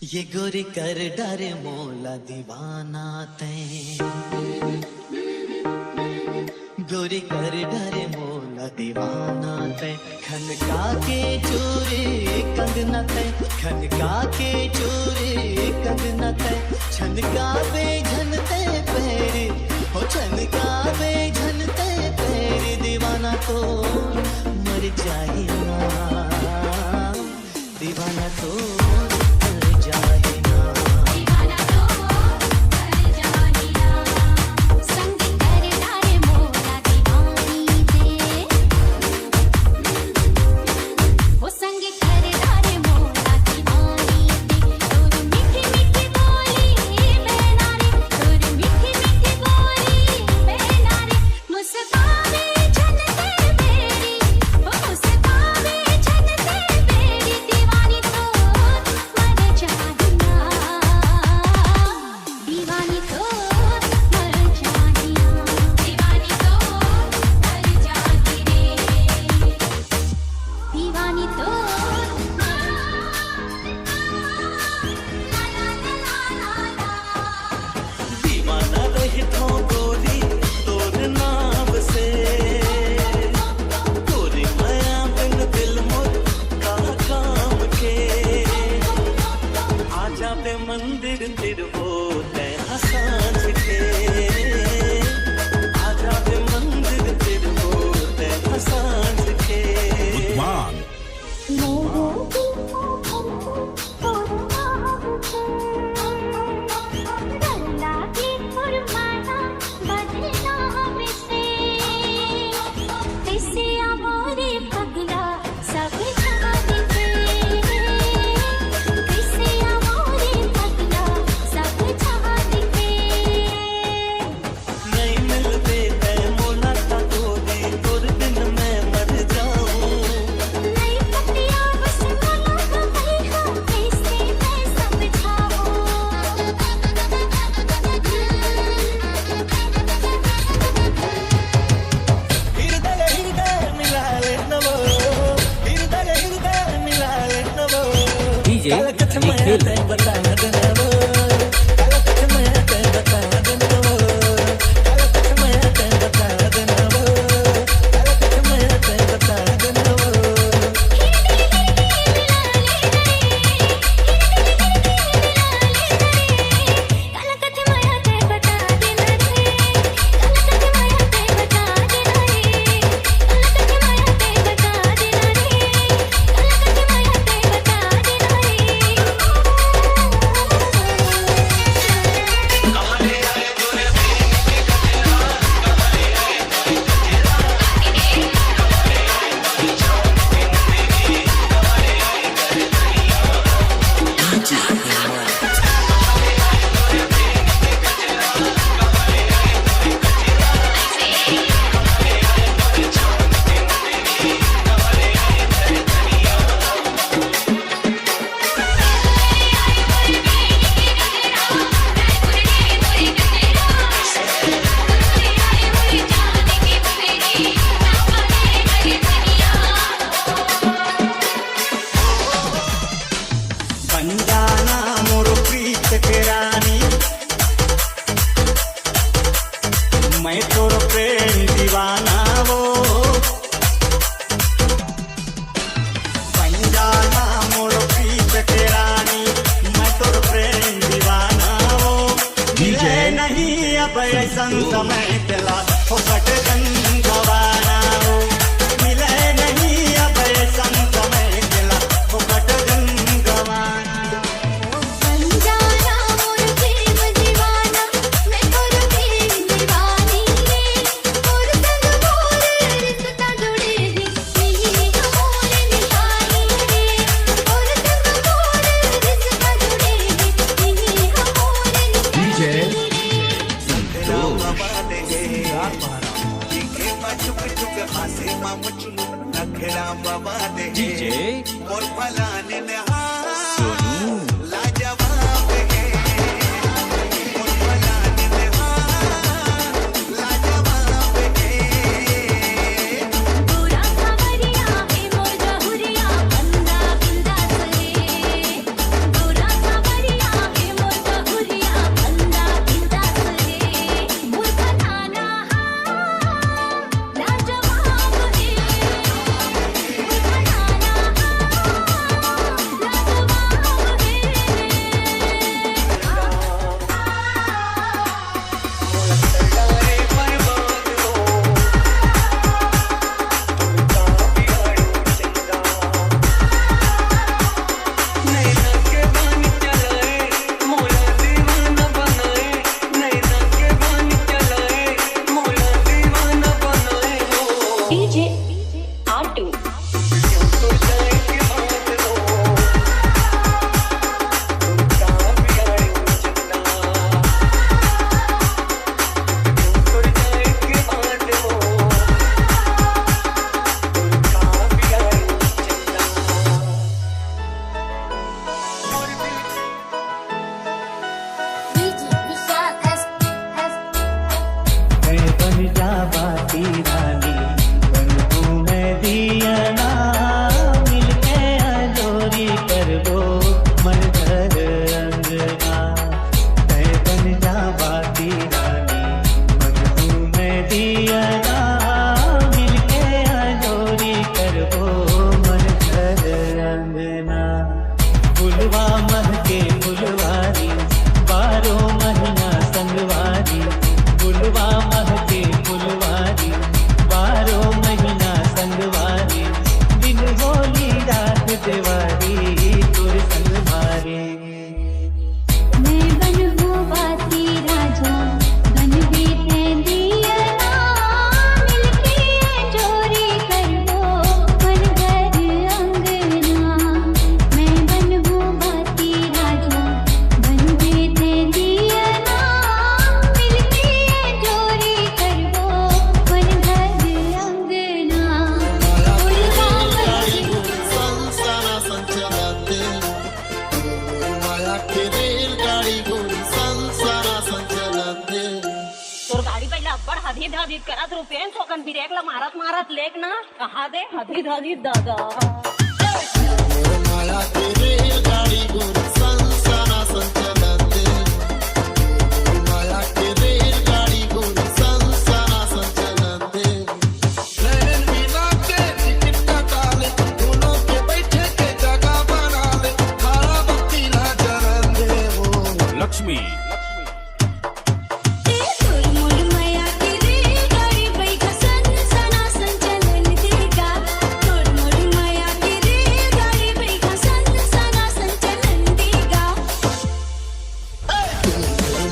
ये गोरी कर डरे मोला दीवाना तैं, गोरी कर डरे मोला दीवाना तैं, खनका के चूरे कंगना तैं, खनका के चूरे कंगना तैं, छनका बे झनते पैर, हो छनका बे झनते पैर, दीवाना तो मर जाए ना, दीवाना तो मंदिर तिर होते हंस के, आजा बे मंदिर तिर होते हंस के। मैं तोर प्रेम दीवाना वो बन जाना मोर प्रीत के रानी, मैं तोर प्रेम दीवाना वो मिले नहीं अब ऐसन समय तेला फोकट गंगवाना वो मिले नहीं अब ऐसन समय तेला फोकट गंगवाना। महके फुलवारी, 12 महीना संगवारी। फुलवा महके फुलवारी, 12 महीना संगवारी। दिन होली रात दिवारी, तोर संग भारी। मैं बनबू बाती राजा, बनबी तेंदियना, मिलके चोरी करबो मन घर अंगना। मैं बनबू बाती राजा, बनबी तेंदियना, मिलके चोरी करबो मन घर अंगना। फुलवा महके संसारा संचलते माया के रेलगाड़ी गोरी संसारा संचलते तोर गाडी पहिला अब्बड हदीद हदीद करत रुपयेन ठोकन बिरेकला मारत मारत लेक ना कहा दे हदीद हदीद दादा माया के रेलगाड़ी गोरी संसारा संचलते माया के रेलगाड़ी गोरी संसारा संचलते नैन मीना के टिकट कटा ले दोनों के बैठे के जगह बना ले खारा बत्ती ना जलन दे वो लक्ष्मी तोर मोर माया के रेलगाड़ी बैठा सनसना संचलन देगा। तोर मोर माया के रेलगाड़ी बैठा सनसना संचलन देगा।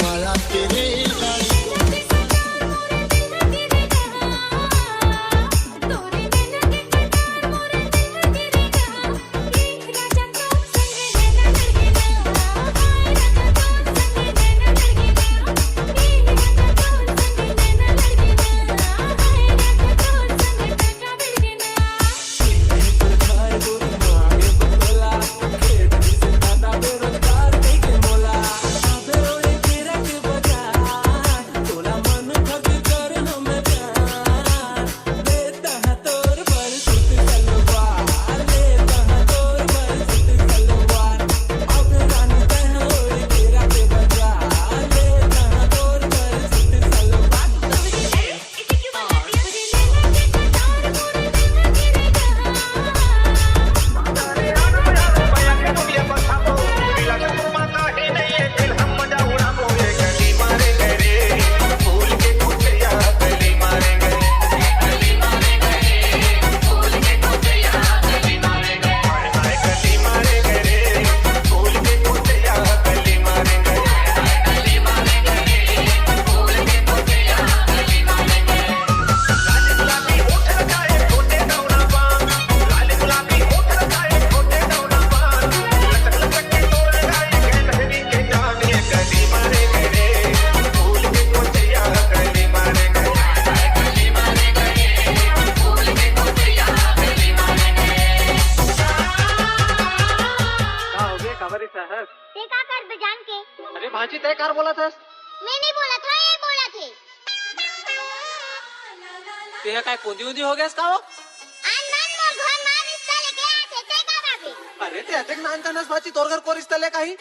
माया के रेलगाड़ी तोरे नैना के कटार मोरे दिल गिरेगा। राजा तो संग नैना लड़केगा, हाय राजा तो संग नैना लड़केगा। राजा तो संग नैना लड़केगा, हाय राजा तो संग टाटा बिलकेगा। ते का कर बजान के? अरे भांजी तय कार बोला था मैं नहीं बोला था, ये बोला थे। ते काय कोंदी उंदी हो गया का हो अनमन मोर घर मान रिश्ता लेके आए थे, ते का बाबे? अरे ते अटक नानतानास भाची तोर घर को रिश्ता ले काही